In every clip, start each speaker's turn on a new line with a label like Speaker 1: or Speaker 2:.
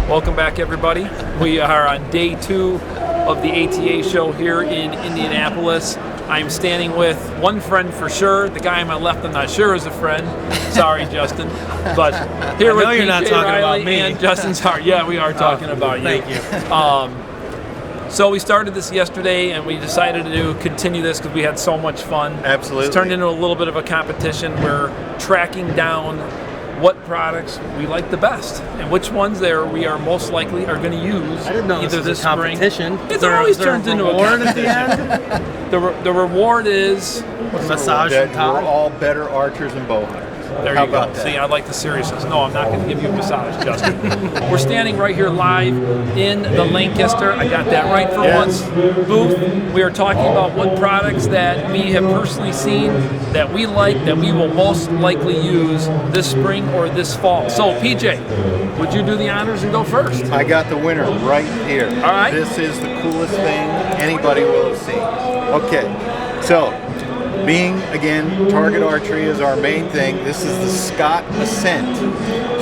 Speaker 1: Welcome back, everybody. We are on day 2 of the ATA show here in Indianapolis. I'm standing with one friend for sure. The guy on my left, I'm not sure is a friend. Sorry, Justin. But here with
Speaker 2: you're not talking
Speaker 1: Riley
Speaker 2: about me.
Speaker 1: and Justin. Sorry, yeah, we are talking about you.
Speaker 2: Thank you.
Speaker 1: So we started this yesterday, and we decided to continue this because we had so much fun.
Speaker 3: Absolutely.
Speaker 1: It's turned into a little bit of a competition. We're tracking down what products we like the best and which ones we are most likely are going to use.
Speaker 2: I didn't know
Speaker 1: either
Speaker 2: this was
Speaker 1: this
Speaker 2: a competition.
Speaker 1: spring. It always turns into a
Speaker 2: reward at
Speaker 1: competition.
Speaker 2: the end.
Speaker 1: The reward is
Speaker 2: Massage
Speaker 3: that
Speaker 2: from Todd.
Speaker 3: we're all better archers and bow hunters.
Speaker 1: there
Speaker 3: How
Speaker 1: you go.
Speaker 3: about that?
Speaker 1: See, I like the seriousness. No, I'm not going to give you a massage, Justin. We're standing right here live in the Lancaster. I got that right for
Speaker 3: Yes.
Speaker 1: once. Booth. We are talking about what products that we have personally seen that we like that we will most likely use this spring or this fall. So, PJ, would you do the honors and go first?
Speaker 3: I got the winner right here.
Speaker 1: All right.
Speaker 3: This is the coolest thing anybody will have seen. Okay, so being, again, target archery is our main thing. This is the Scott Ascent.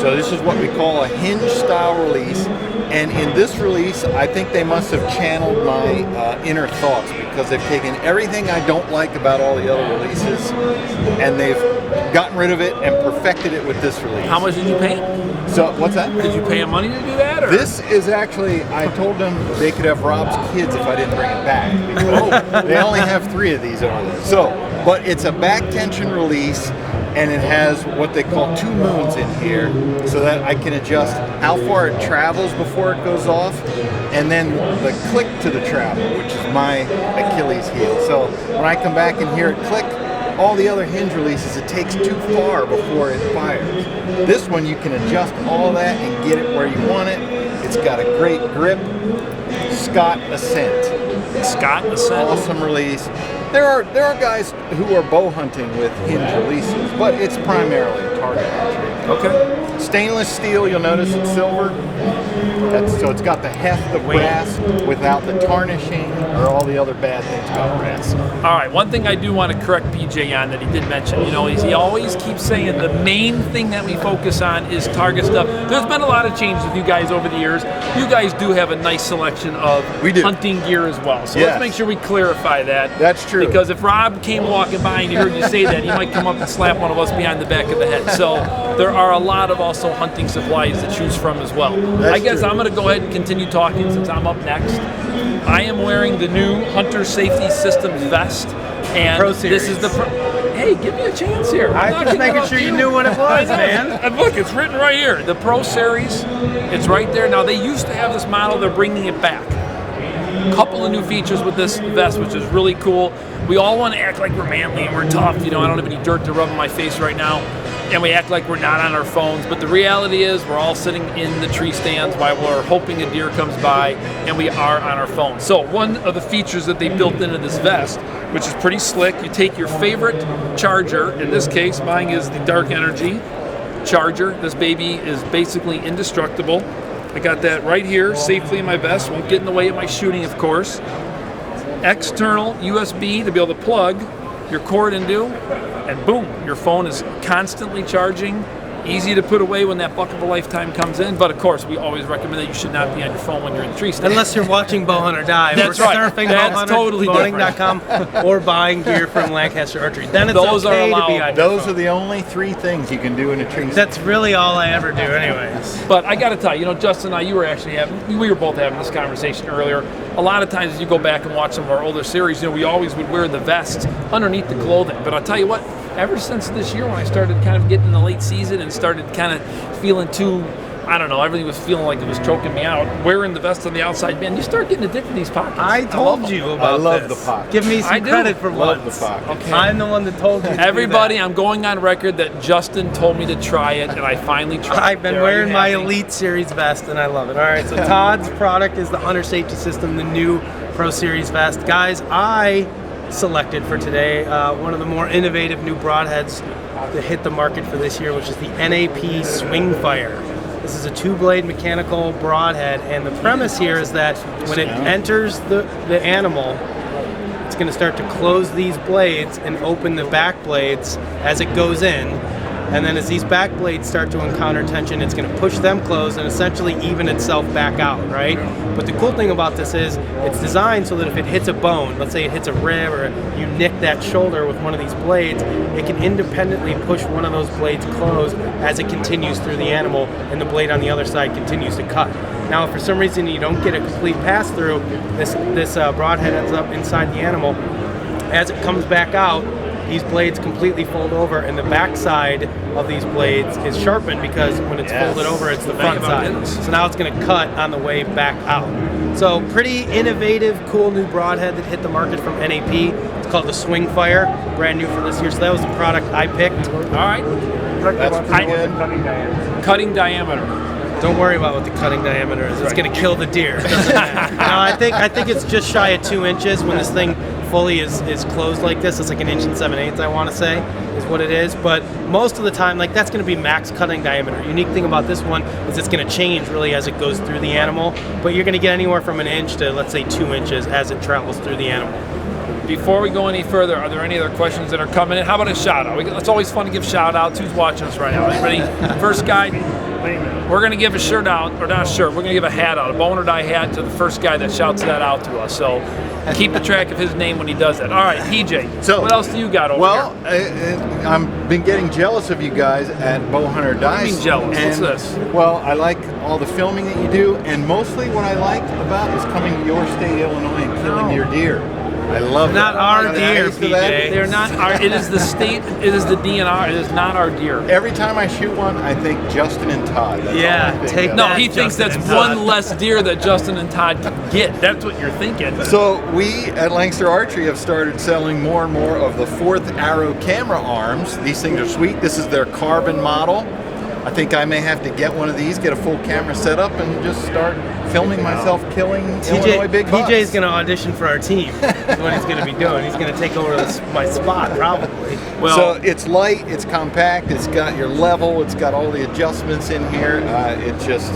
Speaker 3: So this is what we call a hinge style release. And in this release, I think they must have channeled my inner thoughts, because they've taken everything I don't like about all the other releases and they've gotten rid of it and perfected it with this release.
Speaker 1: How much did you pay?
Speaker 3: So, what's that?
Speaker 1: Did you pay him money to do that? Or?
Speaker 3: This is actually, I told them they could have Rob's kids if I didn't bring it back. Because they only have 3 of these over there. So, but it's a back tension release, and it has what they call 2 moons in here, so that I can adjust how far it travels before it goes off, and then the click to the travel, which is my Achilles heel. So when I come back and hear it click, all the other hinge releases, it takes too far before it fires. This one, you can adjust all that and get it where you want it. It's got a great grip. Scott Ascent.
Speaker 1: Scott Ascent.
Speaker 3: Awesome release. There are guys who are bow hunting with hinge releases, but it's primarily target archery.
Speaker 1: Okay.
Speaker 3: Stainless steel, you'll notice it's silver. So it's got the heft of brass without the tarnishing or all the other bad things about brass.
Speaker 1: All right, one thing I do want to correct PJ on that he did mention, he always keeps saying the main thing that we focus on is target stuff. There's been a lot of changes with you guys over the years. You guys do have a nice selection of hunting gear as well. So let's make sure we clarify that.
Speaker 3: That's true.
Speaker 1: Because if Rob came walking by and he heard you say that, he might come up and slap one of us behind the back of the head. So there are a lot of also hunting supplies to choose from as well. I guess I'm going to go ahead and continue talking since I'm up next. I am wearing the new Hunter Safety Systems vest, and this is the Hey, give me a chance here.
Speaker 2: I'm just making sure you knew what it was, man.
Speaker 1: And look, it's written right here. The Pro Series, it's right there. Now, they used to have this model. They're bringing it back. A couple of new features with this vest, which is really cool. We all want to act like we're manly and we're tough. I don't have any dirt to rub on my face right now. And we act like we're not on our phones, but the reality is we're all sitting in the tree stands while we're hoping a deer comes by, and we are on our phones. So one of the features that they built into this vest, which is pretty slick, you take your favorite charger. In this case, mine is the Dark Energy charger. This baby is basically indestructible. I got that right here, safely in my vest. Won't get in the way of my shooting, of course. External USB to be able to plug your cord into, and boom, your phone is constantly charging. Easy to put away when that buck of a lifetime comes in, but of course, we always recommend that you should not be on your phone when you're in the tree stand.
Speaker 2: Unless you're watching Bow Hunter Dive.
Speaker 1: That's
Speaker 2: or
Speaker 1: right.
Speaker 2: surfing
Speaker 1: That's totally
Speaker 2: bowhunter.com or buying gear from Lancaster Archery. Then it's
Speaker 1: Those
Speaker 2: okay
Speaker 1: are
Speaker 2: to be
Speaker 1: allowed.
Speaker 2: on your
Speaker 3: Those
Speaker 2: phone.
Speaker 3: are the only 3 things you can do in a tree stand.
Speaker 2: That's really all I ever do anyways.
Speaker 1: But I got to tell you, Justin and I, we were both having this conversation earlier. A lot of times, as you go back and watch some of our older series, we always would wear the vest underneath the clothing. But I'll tell you what, ever since this year when I started kind of getting in the late season and started kind of feeling too, I don't know, everything was feeling like it was choking me out, wearing the vest on the outside, man, you start getting addicted to these pockets.
Speaker 2: I told you about
Speaker 3: I love
Speaker 2: this.
Speaker 3: the pocket.
Speaker 2: Give me some credit for
Speaker 3: Love
Speaker 2: once.
Speaker 3: the pocket.
Speaker 1: Okay.
Speaker 2: I'm the one that told you to
Speaker 1: Everybody,
Speaker 2: do that.
Speaker 1: I'm going on record that Justin told me to try it, and I finally tried it.
Speaker 2: I've been
Speaker 1: There
Speaker 2: wearing
Speaker 1: you
Speaker 2: my
Speaker 1: have it.
Speaker 2: Elite Series vest, and I love it. All right, so Todd's product is the Hunter Safety System, the new Pro Series vest. Guys, I selected for today one of the more innovative new broadheads that hit the market for this year, which is the NAP Swing Fire. This is a 2-blade mechanical broadhead, and the premise here is that when it enters the animal, it's going to start to close these blades and open the back blades as it goes in, And then as these back blades start to encounter tension, it's going to push them closed and essentially even itself back out, right? But the cool thing about this is it's designed so that if it hits a bone, let's say it hits a rib or you nick that shoulder with one of these blades, it can independently push one of those blades closed as it continues through the animal, and the blade on the other side continues to cut. Now, if for some reason you don't get a complete pass through, this broadhead ends up inside the animal. As it comes back out, these blades completely fold over, and the back side of these blades is sharpened because when it's folded over, it's the front side. So now it's going to cut on the way back out. So pretty innovative, cool new broadhead that hit the market from NAP. It's called the Swing Fire, brand new for this year. So that was the product I picked.
Speaker 1: All right.
Speaker 3: That's pretty good.
Speaker 1: Cutting diameter.
Speaker 2: Don't worry about what the cutting diameter is. It's going to kill the deer. No, I think it's just shy of 2 inches when this thing fully is closed like this. It's like 1 7/8 inches, I want to say, is what it is. But most of the time, like, that's going to be max cutting diameter. Unique thing about this one is it's going to change really as it goes through the animal. But you're going to get anywhere from 1 inch to, let's say, 2 inches as it travels through the animal.
Speaker 1: Before we go any further, are there any other questions that are coming in? How about a shout out? It's always fun to give shout outs. Who's watching us right now? Anybody? First guy, we're going to give a shirt out, or not a shirt, we're going to give a hat out, a bone or die hat to the first guy that shouts that out to us. So keep the track of his name when he does that. All right, PJ,
Speaker 3: So,
Speaker 1: what else do you got over here?
Speaker 3: I've been getting jealous of you guys at Bowhunter Dice.
Speaker 1: What do you mean jealous? What's
Speaker 3: And,
Speaker 1: this?
Speaker 3: Well, I like all the filming that you do, and mostly what I like about is coming to your state, Illinois, and killing your deer. I love
Speaker 2: Not
Speaker 3: that.
Speaker 2: our
Speaker 3: I'm
Speaker 2: deer,
Speaker 3: nice to that.
Speaker 2: PJ.
Speaker 1: They're not our, it is the state, it is the DNR, it is not our deer.
Speaker 3: Every time I shoot one, I think Justin and Todd. That's
Speaker 2: Yeah,
Speaker 3: all I think
Speaker 2: take
Speaker 3: of.
Speaker 1: No,
Speaker 2: that,
Speaker 1: he thinks
Speaker 2: Justin
Speaker 1: that's
Speaker 2: and Todd.
Speaker 1: one less deer that Justin and Todd can get. That's what you're thinking.
Speaker 3: So we at Lancaster Archery have started selling more and more of the 4th Arrow camera arms. These things are sweet. This is their carbon model. I think I may have to get one of these, get a full camera set up, and just start filming myself killing Illinois big bucks.
Speaker 2: PJ's going to audition for our team. That's what he's going to be doing. He's going to take over my spot, probably.
Speaker 1: Well,
Speaker 3: So it's light, it's compact, it's got your level, it's got all the adjustments in here. It just,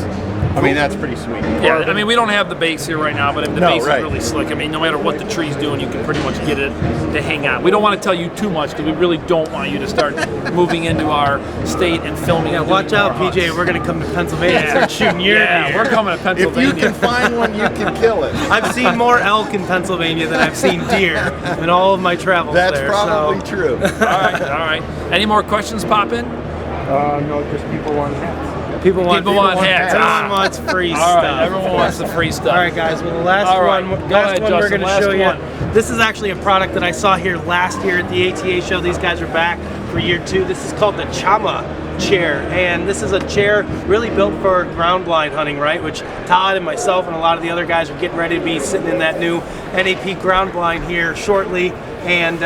Speaker 3: I mean, that's pretty sweet.
Speaker 1: yeah, I mean, we don't have the base here right now, but the
Speaker 3: No,
Speaker 1: base
Speaker 3: right.
Speaker 1: is really slick. I mean, no matter what the tree's doing, you can pretty much get it to hang on. We don't want to tell you too much because we really don't want you to start moving into our state and filming.
Speaker 2: Yeah,
Speaker 1: and
Speaker 2: watch
Speaker 1: doing
Speaker 2: out,
Speaker 1: more hunts.
Speaker 2: PJ. We're going to come to Pennsylvania and start shooting your
Speaker 1: Yeah,
Speaker 2: deer.
Speaker 1: we're coming to
Speaker 3: If
Speaker 1: Pennsylvania.
Speaker 3: you can find one, you can kill it.
Speaker 2: I've seen more elk in Pennsylvania than I've seen deer in all of my travels
Speaker 3: That's
Speaker 2: there.
Speaker 3: probably
Speaker 2: so.
Speaker 3: true.
Speaker 1: all right. Any more questions pop in?
Speaker 4: No, just people want hats.
Speaker 2: People want
Speaker 1: hats.
Speaker 2: Everyone wants free
Speaker 1: All
Speaker 2: stuff.
Speaker 1: right, everyone wants the free stuff.
Speaker 2: All right, guys. Well, the last
Speaker 1: All right,
Speaker 2: one,
Speaker 1: go
Speaker 2: last
Speaker 1: ahead,
Speaker 2: one we're
Speaker 1: Justin,
Speaker 2: going to show
Speaker 1: last
Speaker 2: you. This is actually a product that I saw here last year at the ATA show. These guys are back for year 2. This is called the Chama chair, and this is a chair really built for ground blind hunting, right? Which Todd and myself and a lot of the other guys are getting ready to be sitting in that new NAP ground blind here shortly, and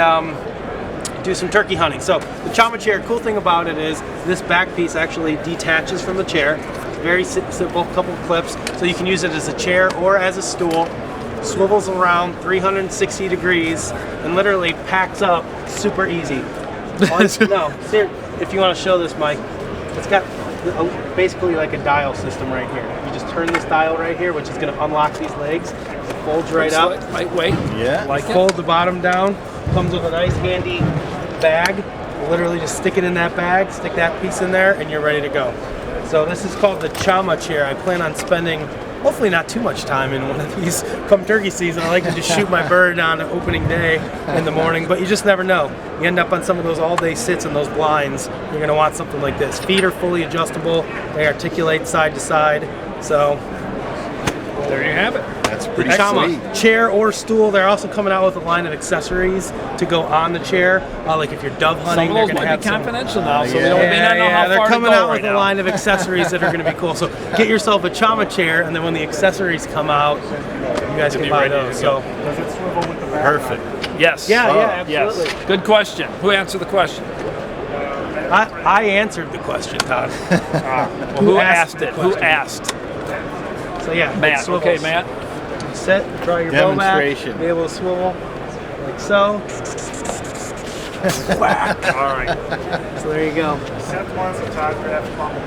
Speaker 2: do some turkey hunting. So the Chama chair, cool thing about it is this back piece actually detaches from the chair. Very simple, couple clips, so you can use it as a chair or as a stool. Swivels around 360 degrees and literally packs up super easy. No, if you want to show this, Mike, it's got basically like a dial system right here. You just turn this dial right here, which is going to unlock these legs. It folds right up.
Speaker 1: Lightweight.
Speaker 3: Yeah.
Speaker 1: Like it.
Speaker 2: Fold the bottom down. Comes with a nice handy bag. Literally just stick it in that bag, stick that piece in there, and you're ready to go. So this is called the Chama chair. I plan on spending hopefully not too much time in one of these come turkey season. I like to just shoot my bird on opening day in the morning, but you just never know. You end up on some of those all-day sits and those blinds. You're going to want something like this. Feet are fully adjustable. They articulate side to side. So
Speaker 1: There you have it.
Speaker 3: That's pretty
Speaker 2: Chama,
Speaker 3: sweet.
Speaker 2: chair or stool. They're also coming out with a line of accessories to go on the chair. Like if you're dove hunting,
Speaker 1: Some of
Speaker 2: they're
Speaker 1: those
Speaker 2: going to
Speaker 1: might
Speaker 2: have
Speaker 1: be
Speaker 2: some.
Speaker 1: confidential now, so
Speaker 3: yeah.
Speaker 1: we don't may not know how
Speaker 2: They're
Speaker 1: far
Speaker 2: coming
Speaker 1: to go
Speaker 2: out
Speaker 1: right
Speaker 2: with a
Speaker 1: now.
Speaker 2: line of accessories that are going to be cool. So get yourself a Chama chair, and then when the accessories come out, you guys can
Speaker 1: be
Speaker 2: buy
Speaker 1: ready to
Speaker 2: those.
Speaker 1: go.
Speaker 2: So
Speaker 4: Does it swivel with the back?
Speaker 3: Perfect.
Speaker 1: Yes.
Speaker 2: yeah, absolutely.
Speaker 1: Yes. Good question. Who answered the question?
Speaker 2: I answered the question, Todd.
Speaker 1: Who
Speaker 2: asked
Speaker 1: asked
Speaker 2: the
Speaker 1: it? Who
Speaker 2: question?
Speaker 1: asked?
Speaker 2: So yeah, it
Speaker 1: Matt.
Speaker 2: swivels.
Speaker 1: Okay, Matt.
Speaker 2: Sit, draw your bow back,
Speaker 3: Demonstration.
Speaker 2: be able to swivel like so.
Speaker 1: All right.
Speaker 2: So there you go.
Speaker 4: Seth wants a Todd Craft bubble.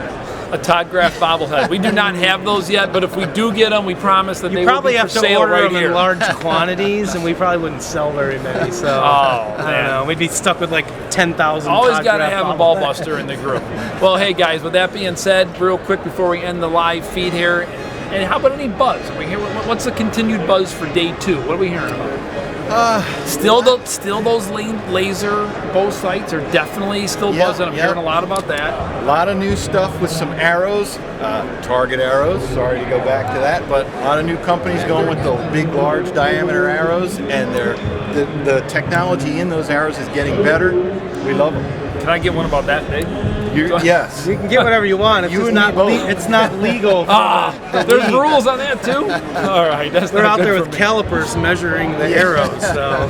Speaker 1: a Todd Graff bobblehead. We do not have those yet, but if we do get them, we promise that they
Speaker 2: You
Speaker 1: will
Speaker 2: probably
Speaker 1: be
Speaker 2: have
Speaker 1: for
Speaker 2: to
Speaker 1: sale
Speaker 2: order
Speaker 1: right
Speaker 2: them
Speaker 1: here.
Speaker 2: in large quantities, and we probably wouldn't sell very many. So
Speaker 1: Oh,
Speaker 2: I don't
Speaker 1: man.
Speaker 2: know. We'd be stuck with like 10,000.
Speaker 1: Always
Speaker 2: Todd
Speaker 1: got to
Speaker 2: Graff
Speaker 1: have a ball
Speaker 2: bobbleheads.
Speaker 1: buster in the group. Well, hey guys, with that being said, real quick before we end the live feed here, and how about any buzz? Are we hear, what's the continued buzz for day 2? What are we hearing about? Still those laser bow sights are definitely still
Speaker 3: Yep,
Speaker 1: buzzing. I'm
Speaker 3: yep.
Speaker 1: hearing a lot about that.
Speaker 3: A lot of new stuff with some arrows, target arrows. Sorry to go back to that, but a lot of new companies going with the big, large diameter arrows, and the technology in those arrows is getting better. We love them.
Speaker 1: Can I get one about that big?
Speaker 3: Yes.
Speaker 2: You can get whatever you want. It's
Speaker 3: You
Speaker 2: just
Speaker 3: and me
Speaker 2: not.
Speaker 3: both.
Speaker 2: It's not legal.
Speaker 1: There's rules on that too. All right, that's
Speaker 2: They're
Speaker 1: not
Speaker 2: out there
Speaker 1: good
Speaker 2: with
Speaker 1: for me.
Speaker 2: calipers measuring the arrows. So.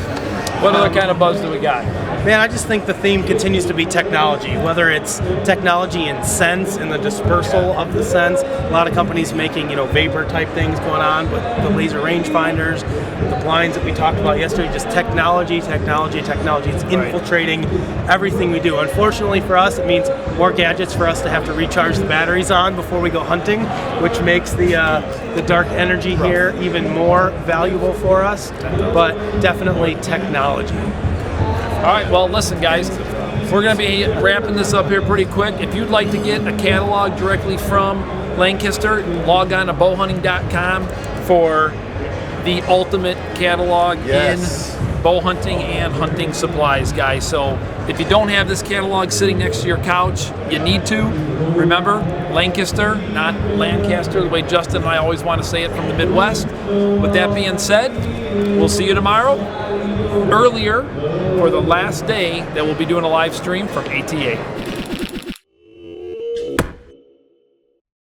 Speaker 1: What other kind of buzz do we got?
Speaker 2: Man, I just think the theme continues to be technology, whether it's technology in sense, in the dispersal of the sense. A lot of companies making, vapor type things going on, but the laser rangefinders, the blinds that we talked about yesterday, just technology. It's infiltrating everything we do. Unfortunately for us, it means more gadgets for us to have to recharge the batteries on before we go hunting, which makes the dark energy here even more valuable for us, but definitely technology.
Speaker 1: All right, well, listen, guys, we're going to be wrapping this up here pretty quick. If you'd like to get a catalog directly from Lancaster, log on to bowhunting.com for the ultimate catalog
Speaker 3: Yes.
Speaker 1: in bow hunting and hunting supplies, guys. So if you don't have this catalog sitting next to your couch, you need to. Remember, Lancaster, not Lancaster, the way Justin and I always want to say it from the Midwest. With that being said, we'll see you tomorrow. Earlier for the last day that we'll be doing a live stream from ATA.